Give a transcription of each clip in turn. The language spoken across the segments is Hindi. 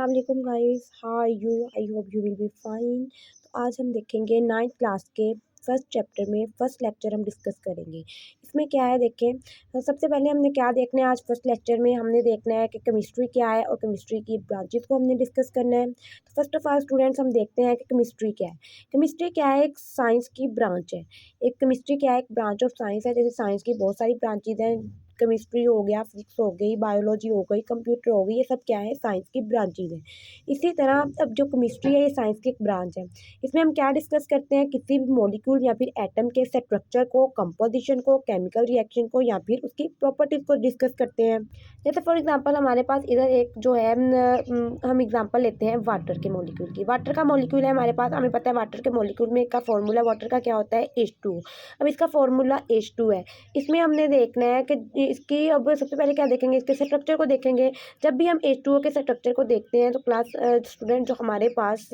अस्सलाम वालेकुम guys, how are you? I hope you will be fine. तो आज हम देखेंगे 9th क्लास के फर्स्ट चैप्टर में फर्स्ट लेक्चर हम डिस्कस करेंगे। इसमें क्या है देखें, सबसे पहले हमने क्या देखना है आज फर्स्ट लेक्चर में, हमने देखना है कि केमिस्ट्री क्या है और केमिस्ट्री की ब्रांचेस को हमने डिस्कस करना है। तो फर्स्ट ऑफ ऑल स्टूडेंट्स हम देखते हैं कि केमिस्ट्री क्या है। केमिस्ट्री क्या है? एक साइंस की ब्रांच है। एक केमिस्ट्री क्या है? एक ब्रांच ऑफ साइंस है। जैसे साइंस की बहुत सारी ब्रांचेज हैं, केमिस्ट्री हो गया, फिजिक्स हो गई, बायोलॉजी हो गई, कंप्यूटर हो गई, ये सब क्या है? साइंस की ब्रांचेज हैं। इसी तरह अब जो केमिस्ट्री है ये साइंस की एक ब्रांच है। इसमें हम क्या डिस्कस करते हैं? किसी भी मॉलिक्यूल या फिर एटम के स्ट्रक्चर को, कंपोजिशन को, केमिकल रिएक्शन को या फिर उसकी प्रॉपर्टीज को डिस्कस करते हैं। जैसे फॉर एग्जांपल हमारे पास इधर एक जो है हम एग्जांपल लेते हैं वाटर के मॉलिक्यूल की। वाटर का मॉलिक्यूल है हमारे पास, हमें पता है वाटर के मॉलिक्यूल में का फॉर्मूला वाटर का क्या होता है? H2। अब इसका फॉर्मूला H2 है। इसमें हमने देखना है कि इसकी अब सबसे पहले क्या देखेंगे? इसके स्ट्रक्चर को देखेंगे। जब भी हम H2O के स्ट्रक्चर को देखते हैं तो क्लास स्टूडेंट जो हमारे पास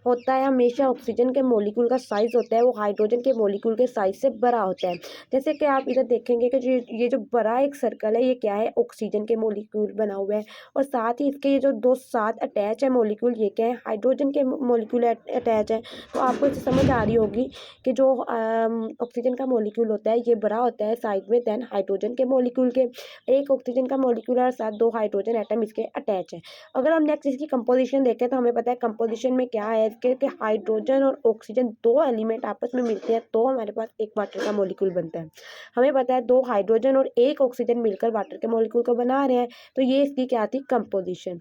होता है, हमेशा ऑक्सीजन के मॉलिक्यूल का साइज़ होता है वो हाइड्रोजन के मॉलिक्यूल के साइज़ से बड़ा होता है। जैसे कि आप इधर देखेंगे कि ये जो बड़ा एक सर्कल है ये क्या है? ऑक्सीजन के मॉलिक्यूल बना हुआ है। और साथ ही इसके ये जो दो साथ अटैच है मॉलिक्यूल, ये क्या है? हाइड्रोजन के मॉलिक्यूल अटैच है। तो आपको इससे समझ आ रही होगी कि जो ऑक्सीजन का मॉलिक्यूल होता है ये बड़ा होता है साइड में देन हाइड्रोजन के मॉलिक्यूल के। एक ऑक्सीजन का मॉलिक्यूल और साथ दो हाइड्रोजन एटम इसके अटैच है। अगर हम नेक्स्ट इसकी कंपोजिशन देखें तो हमें पता है कंपोजिशन में क्या है इसके कि हाइड्रोजन और ऑक्सीजन दो एलिमेंट आपस में मिलते हैं तो हमारे पास एक वाटर का मॉलिक्यूल बनता है। हमें पता है दो हाइड्रोजन और एक ऑक्सीजन मिलकर वाटर के मॉलिक्यूल को बना रहे हैं। तो ये इसकी क्या थी? कंपोजिशन।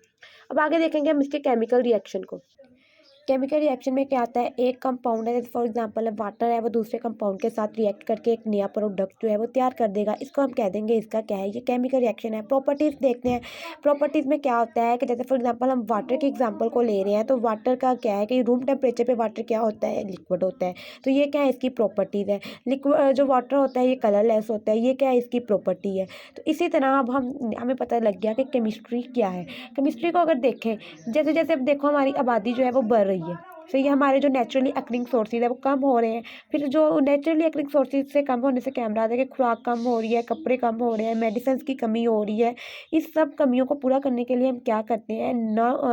अब आगे देखेंगे हम इसके केमिकल रिएक्शन को। केमिकल रिएक्शन में क्या आता है? एक कंपाउंड है, जैसे फॉर एग्जांपल वाटर है, वो दूसरे कंपाउंड के साथ रिएक्ट करके एक नया प्रोडक्ट जो है वो तैयार कर देगा। इसको हम कह देंगे इसका क्या है? ये केमिकल रिएक्शन है। प्रॉपर्टीज देखते हैं। प्रॉपर्टीज में क्या होता है कि जैसे फॉर एग्जांपल हम वाटर के एग्जांपल को ले रहे हैं तो वाटर का क्या है कि रूम टेम्परेचर पे वाटर क्या होता है? लिक्विड होता है। तो ये क्या है? इसकी प्रॉपर्टीज है। लिक्विड जो वाटर होता है ये कलरलेस होता है, ये क्या है? इसकी प्रॉपर्टी है। तो इसी तरह अब हमें पता लग गया कि केमिस्ट्री क्या है। केमिस्ट्री को अगर देखें, जैसे जैसे अब देखो हमारी आबादी जो है वो बढ़ रही है, तो ये हमारे जो नेचुरली अकरिंग सोर्सेज है वो कम हो रहे हैं। फिर जो नेचुरली अकरिंग सोर्सेज से कम होने से क्या रहा है कि खुराक कम हो रही है, कपड़े कम हो रहे हैं, मेडिसिन की कमी हो रही है। इस सब कमियों को पूरा करने के लिए हम क्या करते हैं?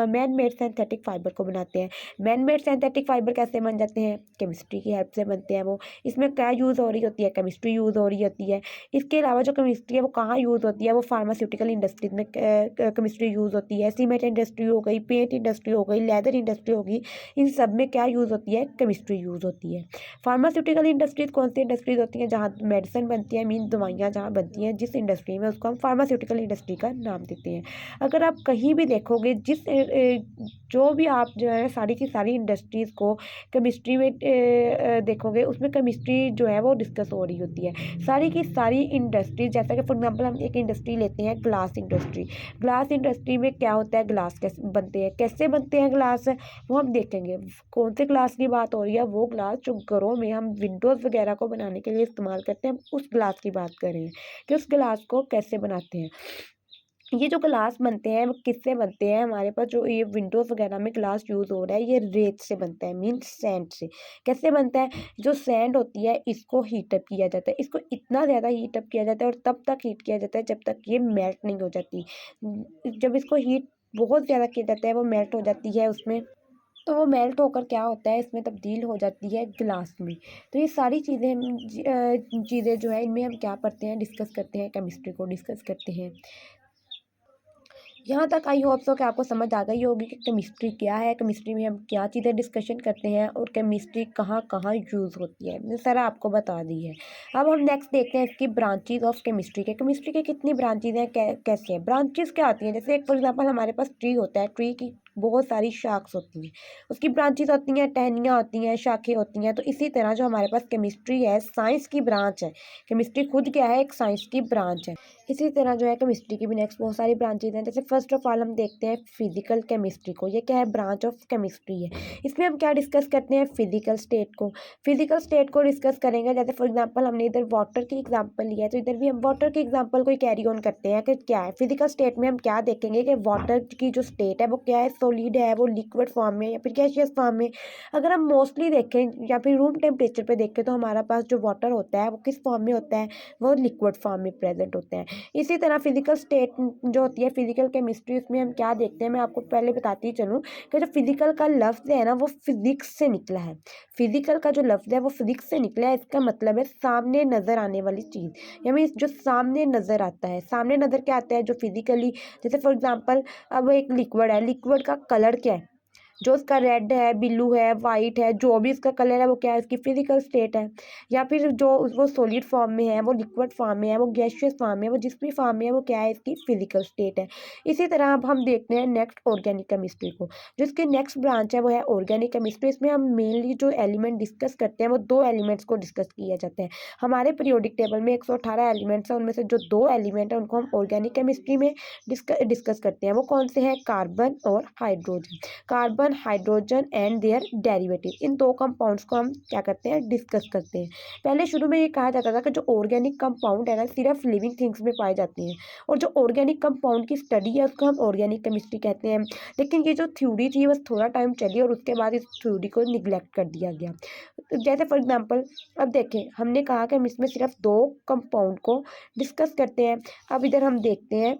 मैन मेड सिंथेटिक फाइबर को बनाते हैं। मैन मेड सिंथेटिक फाइबर कैसे बन जाते हैं? केमिस्ट्री की हेल्प से बनते हैं वो। इसमें क्या यूज़ हो रही होती है? केमिस्ट्री यूज़ हो रही होती है। इसके अलावा जो केमिस्ट्री है वो कहाँ यूज़ होती है? वो फार्मास्यूटिकल इंडस्ट्रीज में केमिस्ट्री यूज़ होती है। सीमेंट इंडस्ट्री हो गई, पेंट इंडस्ट्री हो गई, लेदर इंडस्ट्री होगी, इन सब में क्या यूज़ होती है? केमिस्ट्री यूज़ होती है। फार्मास्यूटिकल इंडस्ट्रीज कौन सी इंडस्ट्रीज होती हैं? जहाँ मेडिसिन बनती है, मीन दवाइयाँ जहाँ बनती हैं, जिस इंडस्ट्री में उसको हम फार्मास्यूटिकल इंडस्ट्री का नाम देते हैं। अगर आप कहीं भी देखोगे जो भी आप जो है सारी की सारी इंडस्ट्रीज़ को केमिस्ट्री में देखोगे, उसमें केमिस्ट्री जो है वो डिस्कस हो रही होती है। सारी की सारी इंडस्ट्रीज, जैसा कि फॉर एग्जाम्पल हम एक इंडस्ट्री लेते हैं ग्लास इंडस्ट्री। ग्लास इंडस्ट्री में क्या होता है? ग्लास कैसे बनते हैं ग्लास, वो हम देखेंगे। कौन से ग्लास की बात हो रही है? वो ग्लास जो घरों में हम विंडोज़ वगैरह को बनाने के लिए इस्तेमाल करते हैं, हम उस ग्लास की बात कर रहे हैं कि उस ग्लास को कैसे बनाते हैं। ये जो ग्लास बनते हैं वो किससे बनते हैं? हमारे पास जो ये विंडोज़ वगैरह में ग्लास यूज़ हो रहा है ये रेत से बनता है, मीन्स सैंड से। कैसे बनता है? जो सैंड होती है इसको हीटअप किया जाता है। इसको इतना ज़्यादा हीटअप किया जाता है और तब तक हीट किया जाता है जब तक ये मेल्ट नहीं हो जाती। जब इसको हीट बहुत ज़्यादा किया जाता है वो मेल्ट हो जाती है उसमें, तो वो मेल्ट होकर क्या होता है? इसमें तब्दील हो जाती है ग्लास में। तो ये सारी चीज़ें चीज़ें जो है इनमें हम क्या पढ़ते हैं? डिस्कस करते हैं, केमिस्ट्री को डिस्कस करते हैं। यहाँ तक आई होप सो कि आपको समझ आ गई होगी कि केमिस्ट्री क्या है, केमिस्ट्री में हम क्या चीज़ें डिस्कशन करते हैं और केमिस्ट्री कहाँ कहाँ यूज़ होती है। मैंने सारा आपको बता दी है। अब हम नेक्स्ट देखते हैं इसकी ब्रांचेज ऑफ केमिस्ट्री के। केमिस्ट्री के कितनी ब्रांचेज हैं, कैसे हैं? ब्रांचेज क्या आती हैं? जैसे एक फॉर एग्जांपल हमारे पास ट्री होता है, ट्री की बहुत सारी शाख्स होती हैं, उसकी ब्रांचेज होती हैं, टहनियाँ होती हैं, शाखें होती हैं। तो इसी तरह जो हमारे पास केमिस्ट्री है साइंस की ब्रांच है। केमिस्ट्री खुद क्या है? एक साइंस की ब्रांच है। इसी तरह जो है केमिस्ट्री की भी नेक्स्ट बहुत सारी ब्रांचेज हैं। जैसे फर्स्ट ऑफ ऑल हम देखते हैं फिजिकल केमिस्ट्री को। ये क्या है? ब्रांच ऑफ केमिस्ट्री है। इसमें हम क्या डिस्कस करते हैं? फिजिकल स्टेट को। फिजिकल स्टेट को डिस्कस करेंगे। जैसे फॉर एग्जांपल हमने इधर वाटर की एग्जांपल लिया है तो इधर भी हम वाटर के एग्जांपल को ही कैरी ऑन करते हैं कि क्या है फिजिकल स्टेट में हम क्या देखेंगे कि वाटर की जो स्टेट है वो क्या है? सॉलिड है वो लिक्विड फॉर्म में या फिर गैसियस फॉर्म में। अगर हम मोस्टली देखें या फिर रूम टेम्परेचर पे देखें तो हमारा पास जो वाटर होता है वो किस फॉर्म में होता है, वो लिक्विड फॉर्म में प्रेजेंट होता है। इसी तरह फिजिकल स्टेट जो होती है, फिजिकल केमिस्ट्री, उसमें हम क्या देखते हैं, मैं आपको पहले बताती चलूँ कि जो फिजिकल का लफ्ज़ है ना वो फिजिक्स से निकला है। फिजिकल का जो लफ्ज़ है वो फिजिक्स से निकला है। इसका मतलब है सामने नज़र आने वाली चीज़, या मीन्स जो सामने नज़र आता है। सामने नज़र क्या आता है, जो फिजिकली, जैसे फॉर एग्जांपल अब एक लिक्विड है, लिक्विड का कलर क्या है, जो उसका रेड है, ब्लू है, वाइट है, जो भी उसका कलर है वो क्या है, उसकी फिजिकल स्टेट है। या फिर जो वो सॉलिड फॉर्म में है, वो लिक्विड फॉर्म में है, वो गैसियस फॉर्म में है, वो जिस भी फॉर्म में है वो क्या है, इसकी फिजिकल स्टेट है। इसी तरह अब हम देखते हैं नेक्स्ट ऑर्गेनिक केमिस्ट्री को। जिसकी नेक्स्ट ब्रांच है वो है ऑर्गेनिक केमिस्ट्री। इसमें हम मेनली जो एलिमेंट डिस्कस करते हैं वो दो एलिमेंट्स को डिस्कस किया जाता है। हमारे पीरियोडिक टेबल में 118 एलिमेंट्स हैं, उनमें से जो दो एलिमेंट हैं उनको हम ऑर्गेनिक केमिस्ट्री में डिस्कस करते हैं। वो कौन से हैं, कार्बन और hydrogen. Carbon, hydrogen and their derivative, इन दो कंपाउंड्स को हम क्या करते हैं, डिस्कस करते हैं। पहले शुरू में ये कहा जाता था कि जो ऑर्गेनिक कंपाउंड है ना सिर्फ लिविंग थिंग्स में पाए जाते हैं, और जो ऑर्गेनिक कंपाउंड की स्टडी है उसको हम ऑर्गेनिक केमिस्ट्री कहते हैं। लेकिन ये जो थ्योरी थी बस थोड़ा टाइम चली और उसके बाद इस थ्योरी को निगलेक्ट कर दिया गया। जैसे फॉर एग्जांपल अब देखें, हमने कहा कि हम इसमें सिर्फ दो कंपाउंड को डिस्कस करते हैं। अब इधर हम देखते हैं,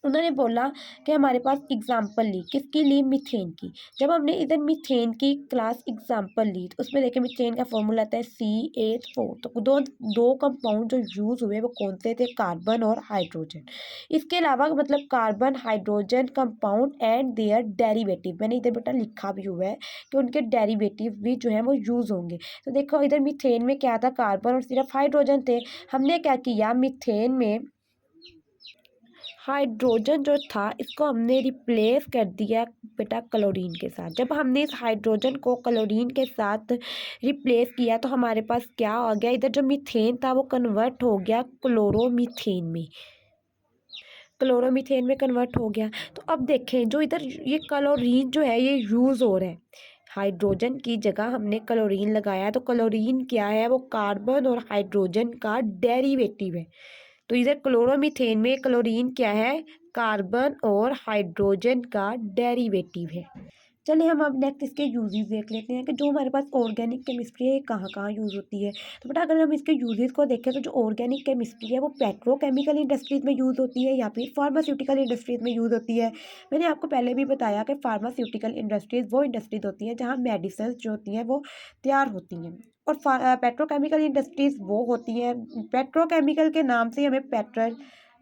उन्होंने बोला कि हमारे पास एग्जाम्पल ली, किसकी ली, मीथेन की। जब हमने इधर मीथेन की क्लास एग्जाम्पल ली तो उसमें देखिए मीथेन का फॉर्मूला आता है CH4। तो दो दो कंपाउंड जो यूज़ हुए वो कौन से थे, कार्बन और हाइड्रोजन। इसके अलावा मतलब carbon hydrogen compound and their derivative, मैंने इधर बेटा लिखा भी हुआ है कि उनके डेरिवेटिव भी जो है वो यूज़ होंगे। तो देखो इधर मीथेन में क्या था, कार्बन और सिर्फ हाइड्रोजन थे। हमने क्या किया, मीथेन में हाइड्रोजन जो था इसको हमने रिप्लेस कर दिया बेटा क्लोरीन के साथ। जब हमने इस हाइड्रोजन को क्लोरीन के साथ रिप्लेस किया तो हमारे पास क्या हो गया, इधर जो मीथेन था वो कन्वर्ट हो गया क्लोरोमीथेन में, क्लोरोमीथेन में कन्वर्ट हो गया। तो अब देखें जो इधर ये क्लोरीन जो है ये यूज़ हो रहा है, हाइड्रोजन की जगह हमने क्लोरीन लगाया। तो क्लोरीन क्या है, वो कार्बन और हाइड्रोजन का डेरिवेटिव है। तो इधर क्लोरोमीथेन में क्लोरीन क्या है, कार्बन और हाइड्रोजन का डेरिवेटिव है। चलिए हम अब नेक्स्ट इसके यूजेस देख लेते हैं कि जो हमारे पास ऑर्गेनिक केमिस्ट्री है कहाँ कहाँ यूज़ होती है। तो बेटा अगर हम इसके यूजेस को देखें तो जो ऑर्गेनिक केमिस्ट्री है वो पेट्रोकेमिकल इंडस्ट्रीज में यूज़ होती है या फिर फार्मास्यूटिकल इंडस्ट्रीज में यूज़ होती है। मैंने आपको पहले भी बताया कि फार्मास्यूटिकल इंडस्ट्रीज वो इंडस्ट्रीज होती हैं जहाँ मेडिसिन जो होती हैं वो तैयार होती हैं, और पेट्रोकेमिकल इंडस्ट्रीज वो होती हैं, पेट्रोकेमिकल के नाम से हमें पेट्रोल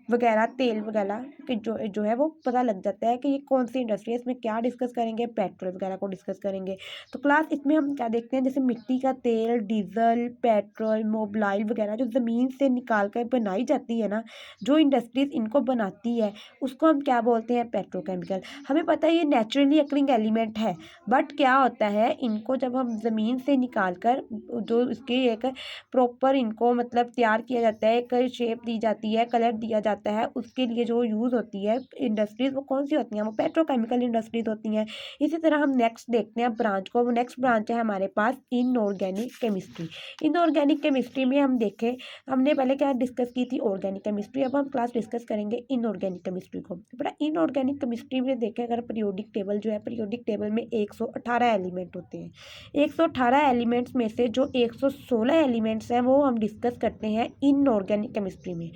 वगैरह, तेल वगैरह कि जो है वो पता लग जाता है कि ये कौन सी इंडस्ट्री है। इसमें क्या डिस्कस करेंगे, पेट्रोल वगैरह को डिस्कस करेंगे। तो क्लास इसमें हम क्या देखते हैं, जैसे मिट्टी का तेल, डीजल, पेट्रोल, मोबिलाइल वगैरह जो ज़मीन से निकाल कर बनाई जाती है ना, जो इंडस्ट्रीज इनको बनाती है उसको हम क्या बोलते हैं, पेट्रोकेमिकल। हमें पता है ये नेचुरली अकरिंग एलिमेंट है, बट क्या होता है इनको जब हम ज़मीन से निकाल कर जो इसकी एक प्रॉपर इनको मतलब तैयार किया जाता है, एक शेप दी जाती है, कलर दिया जाता है, उसके लिए जो यूज़ होती है इंडस्ट्रीज वो कौन सी होती हैं, वो पेट्रोकेमिकल इंडस्ट्रीज होती हैं। इसी तरह हम नेक्स्ट देखते हैं ब्रांच को। वो नेक्स्ट ब्रांच है हमारे पास इनऑर्गेनिक केमिस्ट्री। इनऑर्गेनिक केमिस्ट्री में हम देखें, हमने पहले क्या डिस्कस की थी, ऑर्गेनिक केमिस्ट्री। अब हम क्लास डिस्कस करेंगे इनऑर्गेनिक केमिस्ट्री को। बड़ा इनऑर्गेनिक केमिस्ट्री में देखें अगर पीरियोडिक टेबल जो है, पीरियोडिक टेबल में 118 एलिमेंट होते हैं। 118 एलिमेंट्स में से जो 116 एलिमेंट्स हैं वो हम डिस्कस करते हैं इनऑर्गेनिक केमिस्ट्री में।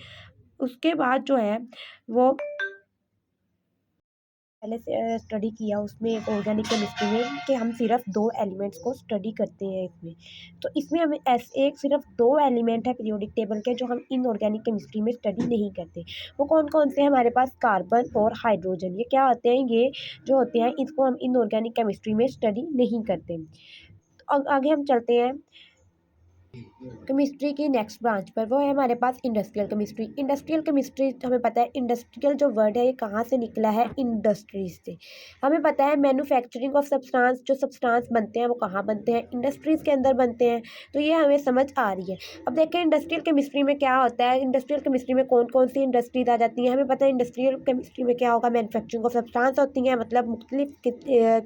उसके बाद जो है वो पहले से स्टडी किया उसमें ऑर्गेनिक केमिस्ट्री में कि हम सिर्फ दो एलिमेंट्स को स्टडी करते हैं इसमें। तो इसमें हमें ऐसे एक सिर्फ दो एलिमेंट है पीरियोडिक टेबल के जो हम इनऑर्गेनिक केमिस्ट्री में स्टडी नहीं करते। वो कौन कौन से हैं, हमारे पास कार्बन और हाइड्रोजन। ये क्या होते हैं, ये जो होते हैं इसको हम इनऑर्गेनिक केमिस्ट्री में स्टडी नहीं करते। तो आगे हम चलते हैं केमिस्ट्री की नेक्स्ट ब्रांच पर, वो है हमारे पास इंडस्ट्रियल केमिस्ट्री। इंडस्ट्रियल केमिस्ट्री हमें पता है इंडस्ट्रियल जो वर्ड है ये कहाँ से निकला है, इंडस्ट्रीज से। हमें पता है मैन्युफैक्चरिंग ऑफ सब्सटेंस, जो सब्सटेंस बनते हैं वो कहाँ बनते हैं, इंडस्ट्रीज़ के अंदर बनते हैं। तो ये हमें समझ आ रही है। अब देखें इंडस्ट्रियल केमिस्ट्री में क्या होता है, इंडस्ट्रियल केमिस्ट्री में कौन कौन सी इंडस्ट्रीज आ जाती हैं। हमें पता है इंडस्ट्रियल केमिस्ट्री में क्या होगा, मैन्युफैक्चरिंग ऑफ सब्सटेंस होती हैं, मतलब मुख्तलिफ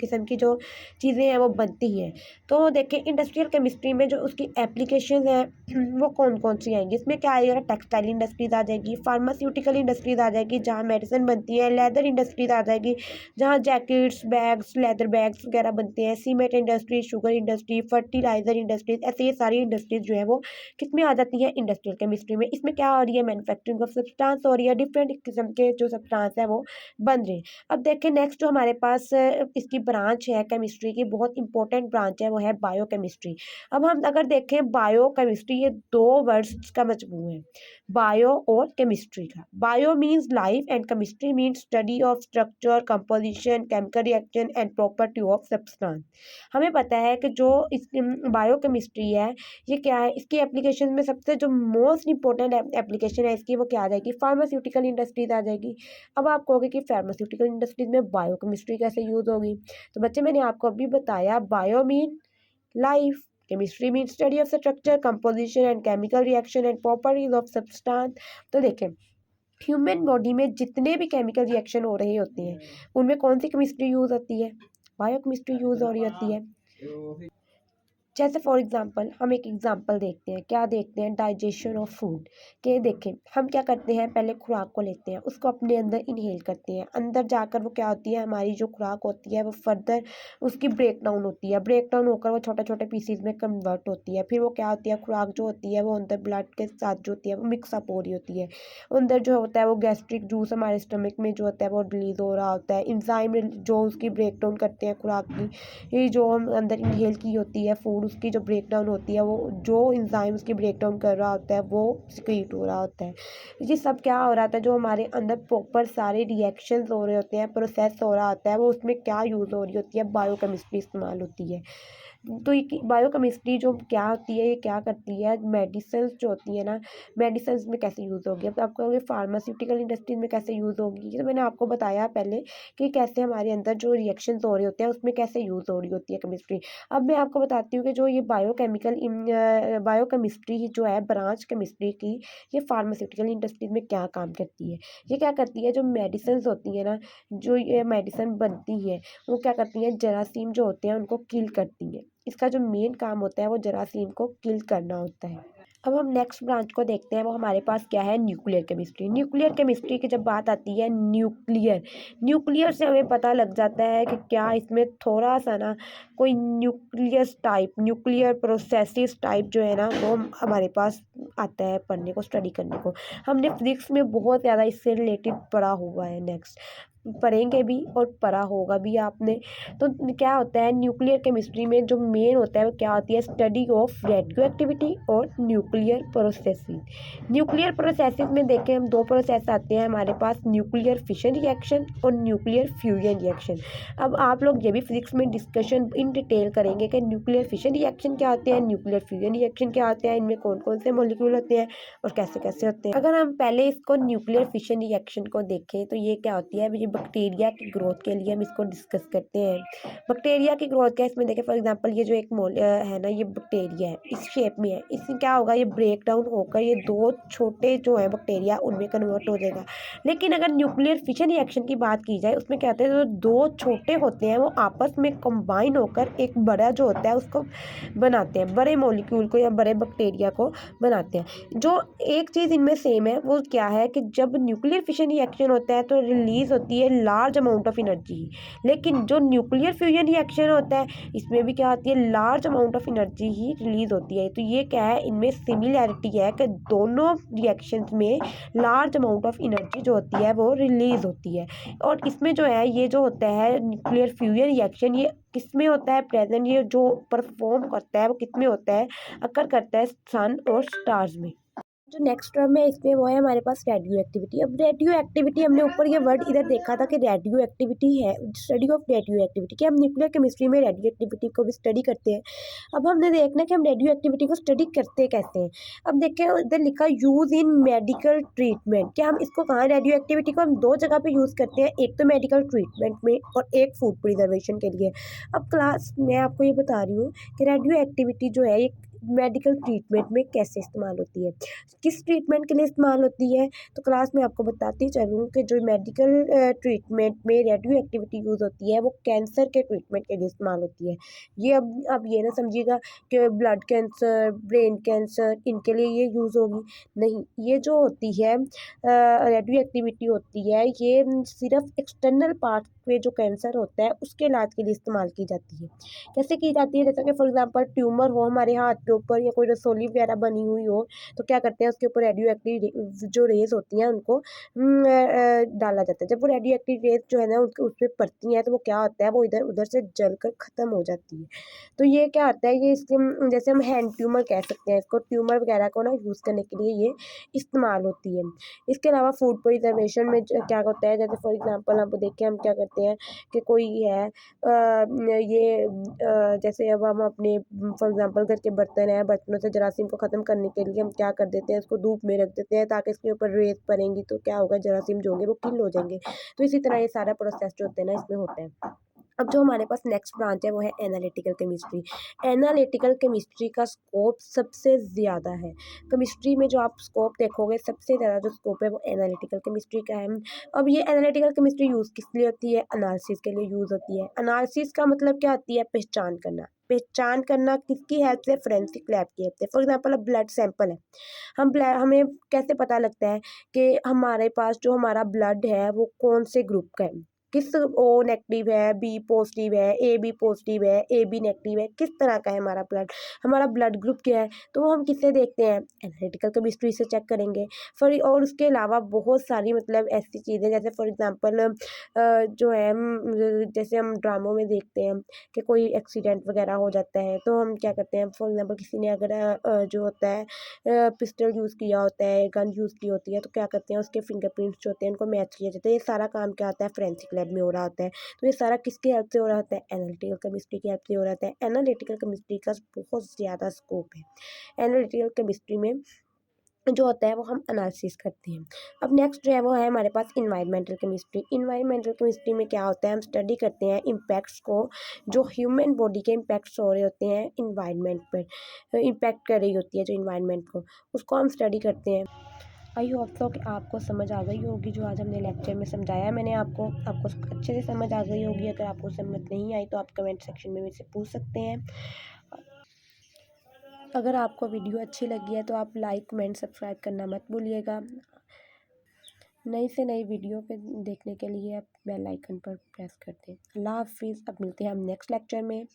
किस्म की जो चीज़ें हैं वो बनती हैं। तो देखें इंडस्ट्रियल केमिस्ट्री में जो उसकी एप्लीकेशन एप्लीकेशन हैं वो कौन कौन सी आएंगी, इसमें क्या आएगा, टेक्सटाइल इंडस्ट्रीज आ जाएगी, फार्मास्यूटिकल इंडस्ट्रीज आ जाएगी जहाँ मेडिसिन बनती है, लेदर इंडस्ट्रीज आ जाएगी जहाँ जैकेट्स बैग्स लेदर बैग्स वगैरह बनते हैं, cement industry, sugar industry, fertiliser industries, ऐसे ये सारी इंडस्ट्रीज जो है वो किस में आ जाती है, इंडस्ट्रियल केमिस्ट्री में। इसमें क्या हो रही है, मैन्युफैक्चरिंग ऑफ सब्सटेंस हो रही है, डिफरेंट किस्म के जो सब्सटेंस है वो बन रहे हैं। अब देखें नेक्स्ट जो हमारे पास इसकी ब्रांच है केमिस्ट्री की, बहुत इंपॉर्टेंट ब्रांच है, वो है बायोकेमिस्ट्री। अब हम अगर देखें बायोकेमिस्ट्री, ये दो वर्ड्स का मजमू है, बायो और केमिस्ट्री का। Bio means life and chemistry means study of structure, composition, chemical reaction and property of substance. हमें पता है कि जो इस बायोकेमिस्ट्री है ये क्या है, इसकी एप्लीकेशन में सबसे जो मोस्ट इंपॉर्टेंट एप्लीकेशन है इसकी वो क्या आ जाएगी, फार्मास्यूटिकल इंडस्ट्रीज आ जाएगी। अब आप कहोगे कि फार्मास्यूटिकल इंडस्ट्रीज में बायोकेमिस्ट्री कैसे यूज होगी, तो बच्चे मैंने आपको अभी बताया, bio mean life, chemistry mean study of structure, composition and chemical reaction and properties of substance. तो देखें ह्यूमन बॉडी में जितने भी केमिकल रिएक्शन हो रहे होते हैं उनमें कौन सी केमिस्ट्री यूज होती है, बायोकेमिस्ट्री यूज हो रही होती है। जैसे फॉर एग्जांपल हम एक एग्जांपल देखते हैं, क्या देखते हैं, डाइजेशन ऑफ फूड के। देखें हम क्या करते हैं, पहले खुराक को लेते हैं, उसको अपने अंदर इनहेल करते हैं, अंदर जाकर वो क्या होती है, हमारी जो खुराक होती है वो फर्दर उसकी ब्रेक डाउन होती है, ब्रेक डाउन होकर वो छोटे छोटे पीसीज में कन्वर्ट होती है, फिर वो क्या होती है, खुराक जो होती है वो अंदर ब्लड के साथ जो होती है वो मिक्सअप हो रही होती है, अंदर जो होता है वो गैस्ट्रिक जूस हमारे स्टमक में जो होता है वो रिलीज हो रहा होता है, इंजाइम जो उसकी ब्रेक डाउन करते हैं खुराक की, ये जो हम अंदर इनहेल की होती है फूड उसकी जो ब्रेकडाउन होती है, वो जो इंजाइम उसकी ब्रेकडाउन कर रहा होता है वो सिक्रीट हो रहा होता है। ये सब क्या हो रहा था, जो हमारे अंदर प्रॉपर सारे रिएक्शंस हो रहे होते हैं, प्रोसेस हो रहा होता है, वो उसमें क्या यूज़ हो रही होती है, बायोकेमिस्ट्री इस्तेमाल होती है। तो ये बायोकेमिस्ट्री जो क्या होती है, ये क्या करती है, मेडिसिन जो होती है ना, मेडिसिन में कैसे यूज़ होगी। अब आपको फार्मास्यूटिकल इंडस्ट्री में कैसे यूज़ होगी, ये तो मैंने आपको बताया पहले कि कैसे हमारे अंदर जो रिएक्शंस हो रहे होते हैं उसमें कैसे यूज़ हो रही होती है केमिस्ट्री। अब मैं आपको बताती हूँ कि जो ये बायोकेमिस्ट्री जो है ब्रांच केमिस्ट्री की, ये फार्मास्यूटिकल इंडस्ट्रीज में क्या काम करती है। ये क्या करती है, जो मेडिसिन होती है ना, जो ये मेडिसिन बनती है वो क्या करती हैं, जरासीम जो होते हैं उनको किल करती हैं। इसका जो मेन काम होता है वो जरासीम को किल करना होता है। अब हम नेक्स्ट ब्रांच को देखते हैं, वो हमारे पास क्या है, न्यूक्लियर केमिस्ट्री। न्यूक्लियर केमिस्ट्री की जब बात आती है, न्यूक्लियर से हमें पता लग जाता है कि क्या इसमें थोड़ा सा ना कोई न्यूक्लियर प्रोसेसेस टाइप जो है ना वो हमारे पास आता है पढ़ने को, स्टडी करने को। हमने फिजिक्स में बहुत ज़्यादा इससे रिलेटेड पढ़ा हुआ है, नेक्स्ट पढ़ेंगे भी और पढ़ा होगा भी आपने। तो क्या होता है न्यूक्लियर केमिस्ट्री में, जो मेन होता है वो क्या होती है, स्टडी ऑफ रेडियो एक्टिविटी और न्यूक्लियर प्रोसेसिंग। न्यूक्लियर प्रोसेसिंग में देखें हम दो प्रोसेस आते हैं हमारे पास, न्यूक्लियर फिशन रिएक्शन और न्यूक्लियर फ्यूजन रिएक्शन। अब आप लोग ये भी फिजिक्स में डिस्कशन इन डिटेल करेंगे कि न्यूक्लियर फिशन रिएक्शन क्या होते हैं, न्यूक्लियर फ्यूजन रिएक्शन क्या होते हैं, इनमें कौन कौन से मॉलिक्यूल होते हैं और कैसे कैसे होते हैं। अगर हम पहले इसको न्यूक्लियर फिशन रिएक्शन को देखें तो ये क्या होती है, ये बैक्टीरिया की ग्रोथ के लिए हम इसको डिस्कस करते हैं। बैक्टीरिया की ग्रोथ क्या है, इसमें देखें फॉर एग्जांपल ये जो एक है ना, ये बैक्टीरिया है, इस शेप में है, इसमें क्या होगा, ये ब्रेक डाउन होकर ये दो छोटे जो है बैक्टीरिया उनमें कन्वर्ट हो जाएगा। लेकिन अगर न्यूक्लियर फिशन रिएक्शन की बात की जाए, उसमें क्या होता है, जो दो छोटे होते हैं वो आपस में कंबाइन होकर एक बड़ा जो होता है उसको बनाते हैं, बड़े मॉलिक्यूल को या बड़े बैक्टीरिया को बनाते हैं। जो एक चीज़ इनमें सेम है वो क्या है कि जब न्यूक्लियर फिशन रिएक्शन होता है तो रिलीज होती है लार्ज अमाउंट ऑफ एनर्जी, लेकिन जो न्यूक्लियर फ्यूजन रिएक्शन होता है इसमें भी क्या होती है, large amount of energy he release होती है। तो ये क्या है, इनमें सिमिलैरिटी है कि दोनों रिएक्शंस में लार्ज अमाउंट ऑफ एनर्जी जो होती है वो रिलीज होती है। और इसमें जो है ये जो होता है न्यूक्लियर फ्यूजन रिएक्शन, ये किसमें होता है प्रेजेंट, ये जो परफॉर्म करता है वो किसमें होता है, अकर करता है सन और स्टार्स में। जो नेक्स्ट टर्म है इसमें वो है हमारे पास रेडियो एक्टिविटी। अब रेडियो एक्टिविटी हमने ऊपर ये वर्ड इधर देखा था कि रेडियो एक्टिविटी है, स्टडी ऑफ रेडियो एक्टिविटी, कि हम न्यूक्लियर केमिस्ट्री में रेडियो एक्टिविटी को भी स्टडी करते हैं। अब हमने देखना कि हम रेडियो एक्टिविटी को स्टडी करते कैसे हैं। अब देखें इधर लिखा यूज़ इन मेडिकल ट्रीटमेंट, कि हम इसको कहाँ, रेडियो एक्टिविटी को हम दो जगह पे यूज़ करते हैं, एक तो मेडिकल ट्रीटमेंट में और एक फूड प्रिजर्वेशन के लिए। अब क्लास मैं आपको ये बता रही हूँ कि रेडियो एक्टिविटी जो है एक मेडिकल ट्रीटमेंट में कैसे इस्तेमाल होती है, किस ट्रीटमेंट के लिए इस्तेमाल होती है। तो क्लास में आपको बताती चलूँ कि जो मेडिकल ट्रीटमेंट में रेडियो एक्टिविटी यूज़ होती है वो कैंसर के ट्रीटमेंट के लिए इस्तेमाल होती है। ये अब ये ना समझिएगा कि ब्लड कैंसर, ब्रेन कैंसर इनके लिए ये यूज़ होगी, नहीं। ये जो होती है रेडियो एक्टिविटी होती है ये सिर्फ एक्सटर्नल पार्ट पे जो कैंसर होता है उसके इलाज के लिए इस्तेमाल की जाती है। कैसे की जाती है, जैसे कि फॉर एग्जांपल ट्यूमर हो हमारे हाथ के ऊपर या कोई रसोली वगैरह बनी हुई हो, तो क्या करते हैं उसके ऊपर रेडियो एक्टिव जो रेज़ होती हैं उनको डाला जाता है। जब वो रेडियो एक्टिव रेज़ जो है ना उनके उस पे पड़ती हैं तो वो क्या होता है, वो इधर-उधर से जलकर ख़त्म हो जाती है। तो ये क्या होता है, ये इसके जैसे हम हैंड ट्यूमर कह सकते हैं इसको, ट्यूमर वगैरह को ना यूज़ करने के लिए ये इस्तेमाल होती है। इसके अलावा फूड प्रिजर्वेशन में क्या होता है, जैसे फॉर एग्जांपल आप देखिए हम क्या करते हैं कि कोई है जैसे अब हम अपने फॉर एग्जांपल घर के बर्तन हैं, बर्तनों से जरासीम को ख़त्म करने के लिए हम क्या कर देते हैं, इसको धूप में रख देते हैं ताकि इसके ऊपर रेत पड़ेंगी तो क्या होगा, जरासीम जो होंगे वो किल हो जाएंगे। तो इसी तरह ये सारा प्रोसेस जो होता है ना इसमें होता है। अब जो हमारे पास नेक्स्ट ब्रांच है वो है एनालिटिकल केमिस्ट्री। एनालिटिकल केमिस्ट्री का स्कोप सबसे ज़्यादा है। केमिस्ट्री में जो आप स्कोप देखोगे सबसे ज़्यादा जो स्कोप है वो एनालिटिकल केमिस्ट्री का है। अब ये एनालिटिकल केमिस्ट्री यूज़ किस लिए होती है, एनालिसिस के लिए यूज़ होती है। एनालिसिस का मतलब क्या होती है, पहचान करना। पहचान करना किसकी हेल्प से, फोरेंसिक लैब की हेल्प से। फॉर एग्जांपल अब ब्लड सैंपल है, हमें कैसे पता लगता है कि हमारे पास जो हमारा ब्लड है वो कौन से ग्रुप का है, किस ओ नेगेटिव है, बी पॉजिटिव है, ए बी पॉजिटिव है, ए बी नेगेटिव है, किस तरह का है हमारा ब्लड ग्रुप क्या है, तो वो हम किससे देखते हैं, एनालिटिकल केमिस्ट्री से चेक करेंगे। फिर और उसके अलावा बहुत सारी मतलब ऐसी चीज़ें, जैसे फॉर एग्जांपल जो है जैसे हम ड्रामों में देखते हैं कि कोई एक्सीडेंट वगैरह हो जाता है तो हम क्या करते हैं, फॉर एग्जांपल किसी ने अगर जो होता है पिस्टल यूज़ किया होता है, गन यूज़ की होती है, तो क्या करते हैं उसके फिंगरप्रिंट्स जो होते हैं उनको मैच किया जाता है। ये सारा काम क्या होता है, फोरेंसिक लैब में हो रहा होता है। तो ये सारा किसकी हेल्प से हो रहा होता है, एनालिटिकल केमिस्ट्री की हेल्प से हो रहा होता है। एनालिटिकल केमिस्ट्री का बहुत ज़्यादा स्कोप है। एनालिटिकल केमिस्ट्री में जो होता है वो हम एनालिसिस करते हैं। अब नेक्स्ट जो है वो है हमारे पास एनवायरमेंटल केमिस्ट्री। एनवायरमेंटल केमिस्ट्री में क्या होता है, हम स्टडी करते हैं इम्पैक्ट्स को, जो ह्यूमन बॉडी के इम्पैक्ट्स हो रहे होते हैं इन्वायरमेंट पर, इम्पैक्ट कर रही होती है जो इन्वायरमेंट को, उसको हम स्टडी करते हैं। आई होप सो कि आपको समझ आ गई होगी जो आज हमने लेक्चर में समझाया है मैंने आपको अच्छे से समझ आ गई होगी। अगर आपको समझ नहीं आई तो आप कमेंट सेक्शन में मुझसे पूछ सकते हैं। अगर आपको वीडियो अच्छी लगी है तो आप लाइक कमेंट सब्सक्राइब करना मत भूलिएगा। नई से नई वीडियो पे देखने के लिए आप बेल आइकन पर प्रेस कर दें। अल्लाह हाफिज़। अब मिलते हैं हम नेक्स्ट लेक्चर में।